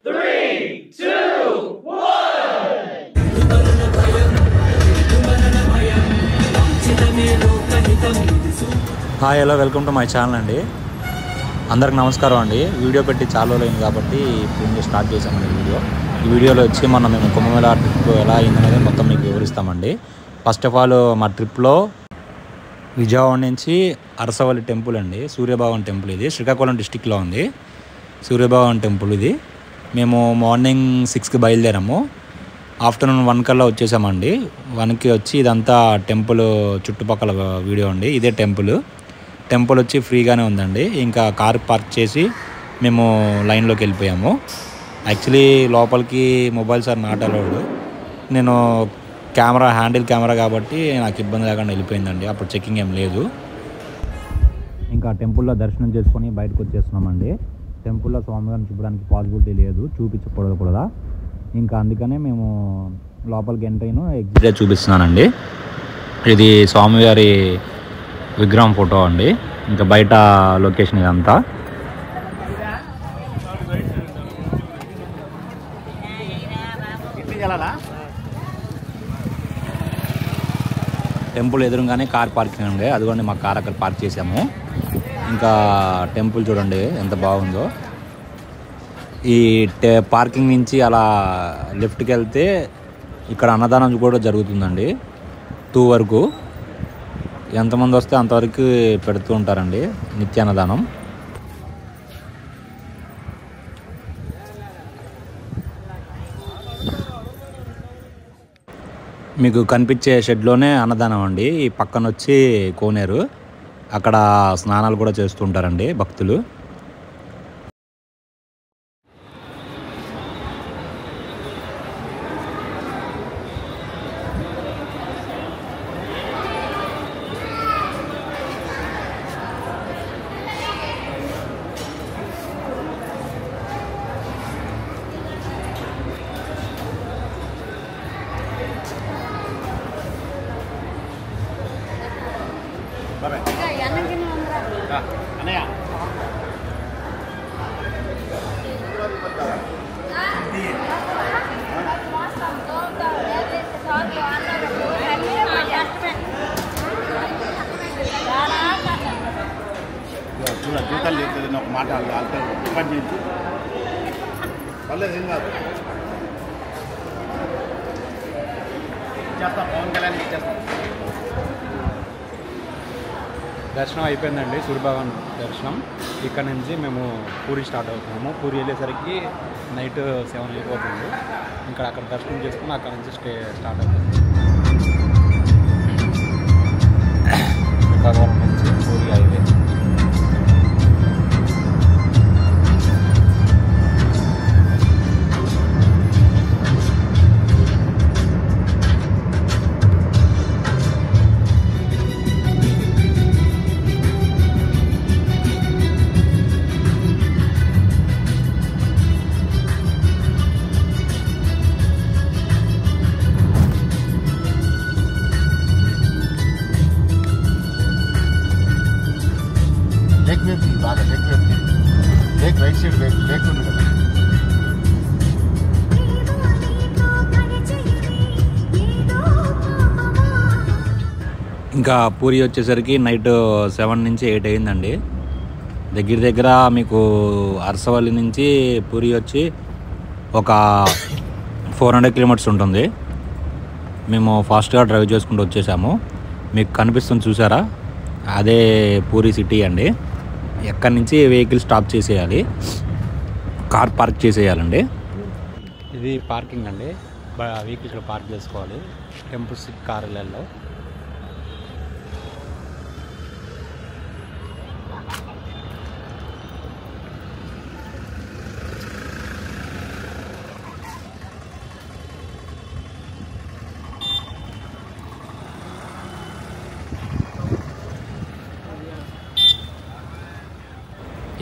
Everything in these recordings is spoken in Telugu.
3, 2, 1. Hi hello welcome to my channel అండి. అందరికి నమస్కారం అండి. వీడియో పెట్టి చాలా రోజులైంది కాబట్టి ఇప్పుడు స్టార్ట్ చేసామండి ఈ వీడియోలో వచ్చి మేము కుంభమేళా ట్రిప్ ఎలా అయిందనేది మొత్తం మీకు వివరిస్తామండి. ఫస్ట్ ఆఫ్ ఆల్ మా ట్రిప్లో విజయవాడ నుంచి అరసవల్లి టెంపుల్ అండి, సూర్యభగవాన్ టెంపుల్. ఇది శ్రీకాకుళం డిస్టిక్లో ఉంది సూర్యభగవాన్ టెంపుల్. ఇది మేము మార్నింగ్ 6కి బయలుదేరాము, ఆఫ్టర్నూన్ 1 కల్లా వచ్చేసామండి. 1కి వచ్చి ఇదంతా టెంపుల్ చుట్టుపక్కల వీడియో అండి. ఇదే టెంపుల్ వచ్చి ఫ్రీగానే ఉందండి. ఇంకా కార్ పార్క్ చేసి మేము లైన్లోకి వెళ్ళిపోయాము. యాక్చువల్లీ లోపలికి మొబైల్స్ ఆర్ నాట్ అలౌడ్. నేను హ్యాండిల్ కెమెరా కాబట్టి నాకు ఇబ్బంది లేకుండా వెళ్ళిపోయిందండి. అప్పుడు చెకింగ్ ఏం లేదు. ఇంకా టెంపుల్లో దర్శనం చేసుకొని బయటకు వచ్చేస్తున్నామండి. టెంపుల్లో స్వామివారిని చూపడానికి పాసిబిలిటీ లేదు, చూపించకూడదు కూడా. ఇంకా అందుకనే మేము లోపలికి ఎంటర్ అయిన ఎగ్జిట్ చూపిస్తున్నానండి. ఇది స్వామివారి విగ్రహం ఫోటో అండి. ఇంకా బయట లొకేషన్ ఇదంతా. టెంపుల్ ఎదురుగానే కార్ పార్కింగ్ అండి. అదిగోండి మా కార్ అక్కడ పార్క్ చేసాము. ఇంకా టెంపుల్ చూడండి ఎంత బాగుందో. ఈ పార్కింగ్ నుంచి అలా లెఫ్ట్కి వెళ్తే ఇక్కడ అన్నదానం కూడా జరుగుతుందండి 2 వరకు. ఎంతమంది వస్తే అంతవరకు పెడుతూ ఉంటారండి నిత్య అన్నదానం. మీకు కనిపించే షెడ్లోనే అన్నదానం అండి. ఈ పక్కన వచ్చి కోనేరు, అక్కడ స్నానాలు కూడా చేస్తుంటారండి భక్తులు. జీతాలు చెప్తుంది ఒక మాట ఇబ్బంది చేసి పర్లేదు, ఏం కాదు. చేస్తాం, పవన్ కళ్యాణ్ ఇచ్చేస్తాం. దర్శనం అయిపోయిందండి, సూర్యభగవాన్ దర్శనం. ఇక్కడ నుంచి మేము పూరి స్టార్ట్ అవుతున్నాము. పూరి వెళ్ళేసరికి నైట్ 7 అయిపోతుంది. ఇంకా అక్కడ దర్శనం చేసుకుని అక్కడ నుంచి స్టార్ట్ అవుతుంది. శ్రీకాకుళం నుంచి పూరి హైవే. బాగా లేక్ రైట్ సైడ్ లేక్ ఉంది కదా. ఇంకా పూరి వచ్చేసరికి నైట్ 7 నుంచి 8 అయిందండి. దగ్గర మీకు అరసవల్లి నుంచి పూరి వచ్చి ఒక 400 కిలోమీటర్స్ ఉంటుంది. మేము ఫాస్ట్గా డ్రైవ్ చేసుకుంటూ వచ్చేసాము. మీకు కనిపిస్తుంది చూసారా, అదే పూరి సిటీ అండి. ఎక్కడి నుంచి వెహికల్ స్టాప్ చేసేయాలి, కార్ పార్క్ చేసేయాలండి. ఇది పార్కింగ్ అండి. వెహికల్ ఇక్కడ పార్క్ చేసుకోవాలి టెంపుల్స్ కార్యాలయాల్లో.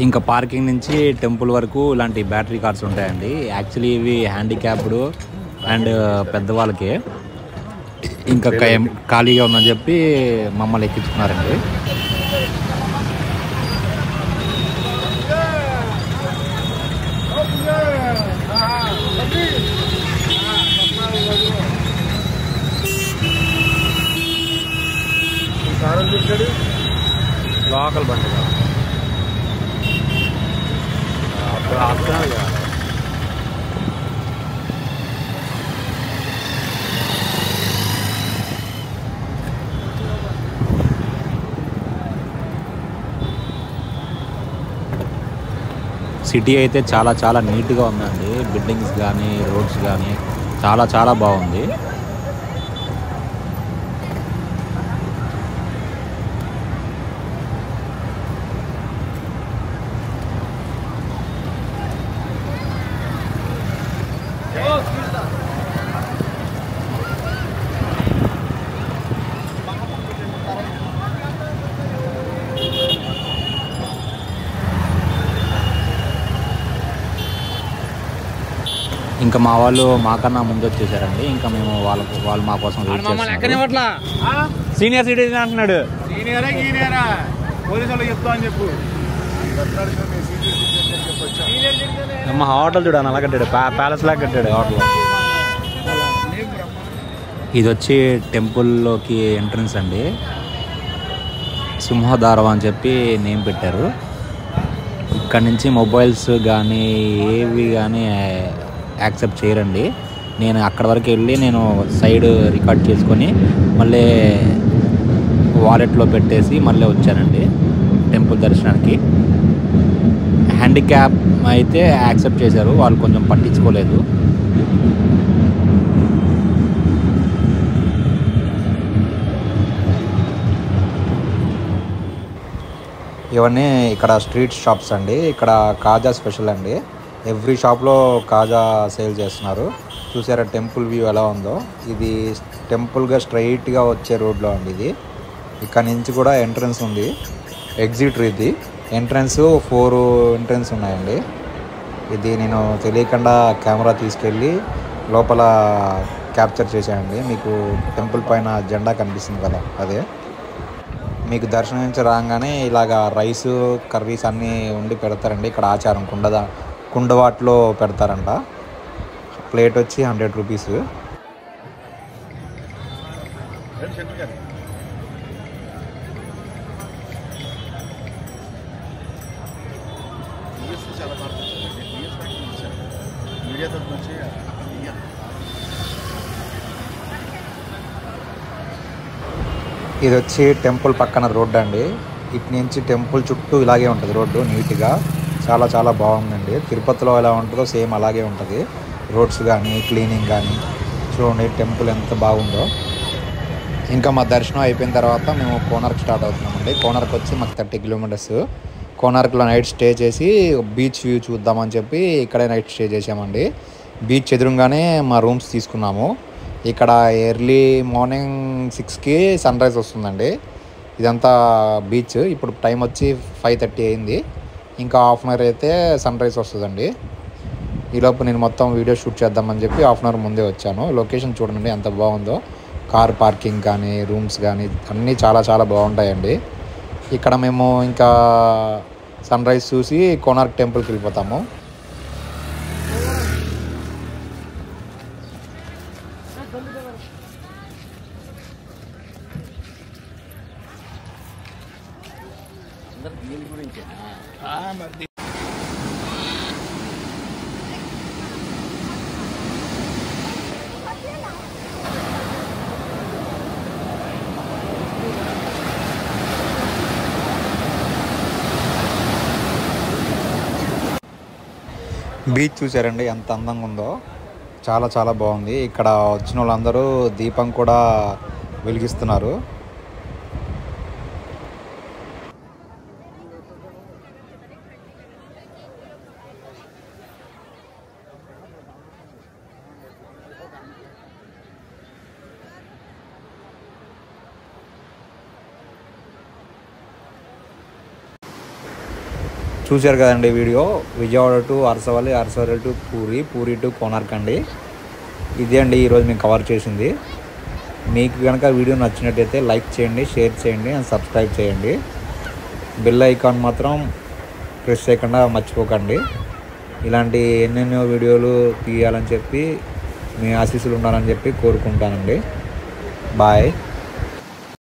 ఇంకా పార్కింగ్ నుంచి టెంపుల్ వరకు ఇలాంటి బ్యాటరీ కార్స్ ఉంటాయండి. యాక్చువల్లీ ఇవి హ్యాండిక్యాప్డ్ అండ్ పెద్దవాళ్ళకి. ఇంకా ఖాళీగా ఉందని చెప్పి మమ్మల్ని ఎక్కించుకున్నారండి. లోకల్ బండి కాదు అప్పుడు ఆపుతున్నాడు కదా. సిటీ అయితే చాలా చాలా నీట్గా ఉందండి. బిల్డింగ్స్ కానీ రోడ్స్ కానీ చాలా చాలా బాగుంది. ఇంకా మా వాళ్ళు మాకన్నా ముందు వచ్చేసారండి. ఇంకా మేము వాళ్ళు మా కోసం వెయిట్ చేస్తున్నారు. సీనియర్ సిటిజన్ అంటున్నాడు. మా హోటల్ చూడాలి అలా కట్టాడు, ప్యాలెస్ లాగా కట్టాడు హోటల్. ఇది వచ్చి టెంపుల్లోకి ఎంట్రన్స్ అండి. సింహద్వారం అని చెప్పి నేమ్ పెట్టారు. ఇక్కడ నుంచి మొబైల్స్ కానీ ఏవి కానీ యాక్సెప్ట్ చేయరండి. నేను అక్కడ వరకు వెళ్ళి నేను సైడ్ రికార్డ్ చేసుకొని మళ్ళీ వాలెట్లో పెట్టేసి మళ్ళీ వచ్చానండి టెంపుల్ దర్శనానికి. హ్యాండిక్యాప్ అయితే యాక్సెప్ట్ చేశారు, వాళ్ళు కొంచెం పట్టించుకోలేదు. ఇవన్నీ ఇక్కడ స్ట్రీట్ షాప్స్ అండి. ఇక్కడ కాజా స్పెషల్ అండి. ఎవ్రీ షాప్లో కాజా సేల్ చేస్తున్నారు. చూసారా టెంపుల్ వ్యూ ఎలా ఉందో. ఇది టెంపుల్గా స్ట్రైట్గా వచ్చే రోడ్లో అండి ఇది. ఇక్కడ నుంచి కూడా ఎంట్రన్స్ ఉంది, ఎగ్జిట్ ఇది. ఎంట్రన్స్ 4 ఎంట్రన్స్ ఉన్నాయండి. ఇది నేను తెలియకుండా కెమెరా తీసుకెళ్ళి లోపల క్యాప్చర్ చేశానండి. మీకు టెంపుల్ పైన జెండా కనిపిస్తుంది కదా, అదే. మీకు దర్శనం నుంచి రాగానే ఇలాగా రైస్ కర్రీస్ అన్నీ ఉండి పెడతారండి. ఇక్కడ ఆచారం కుండవాట్లో పెడతారంట. ప్లేట్ వచ్చి 100 రూపీస్. ఇది వచ్చి టెంపుల్ పక్కన రోడ్డు అండి. ఇటు నుంచి టెంపుల్ చుట్టూ ఇలాగే ఉంటుంది రోడ్డు, నీట్గా చాలా చాలా బాగుందండి. తిరుపతిలో ఎలా ఉంటుందో సేమ్ అలాగే ఉంటుంది. రోడ్స్ కానీ క్లీనింగ్ కానీ చూడండి టెంపుల్ ఎంత బాగుందో. ఇంకా మా దర్శనం అయిపోయిన తర్వాత మేము కోనార్క్ స్టార్ట్ అవుతున్నామండి. కోనార్క్ వచ్చి మాకు 30 కిలోమీటర్స్. కోనార్క్లో నైట్ స్టే చేసి బీచ్ వ్యూ చూద్దామని చెప్పి ఇక్కడే నైట్ స్టే చేసామండి. బీచ్ ఎదురుగానే మా రూమ్స్ తీసుకున్నాము. ఇక్కడ ఎర్లీ మార్నింగ్ 6కి సన్ రైజ్ వస్తుందండి. ఇదంతా బీచ్. ఇప్పుడు టైం వచ్చి 5:30 అయింది. ఇంకా హాఫ్ అన్ అవర్ అయితే సన్ రైజ్ వస్తుందండి. ఈలోపు నేను మొత్తం వీడియో షూట్ చేద్దామని చెప్పి హాఫ్ అన్ అవర్ ముందే వచ్చాను. లొకేషన్ చూడండి ఎంత బాగుందో. కార్ పార్కింగ్ కానీ రూమ్స్ కానీ అన్నీ చాలా చాలా బాగుంటాయండి. ఇక్కడ మేము ఇంకా సన్ రైజ్ చూసి కోనార్క్ టెంపుల్కి వెళ్ళిపోతాము. బీచ్ చూసారండి ఎంత అందంగా ఉందో. చాలా చాలా బాగుంది. ఇక్కడ వచ్చిన వాళ్ళందరూ దీపం కూడా వెలిగిస్తున్నారు. చూశారు కదండి video. Vijayawada to Arasavalli, Arasavalli to puri, puri to Konark అండి. ఇదే అండి ఈరోజు మేము కవర్ చేసింది. మీకు కనుక వీడియో నచ్చినట్టయితే లైక్ చేయండి, షేర్ చేయండి అండ్ సబ్స్క్రైబ్ చేయండి. బెల్ ఐకాన్ మాత్రం ప్రెస్ చేయకుండా మర్చిపోకండి. ఇలాంటి ఎన్నెన్నో వీడియోలు తీయాలని చెప్పి మీ ఆశీస్సులు ఉండాలని చెప్పి కోరుకుంటానండి. బాయ్.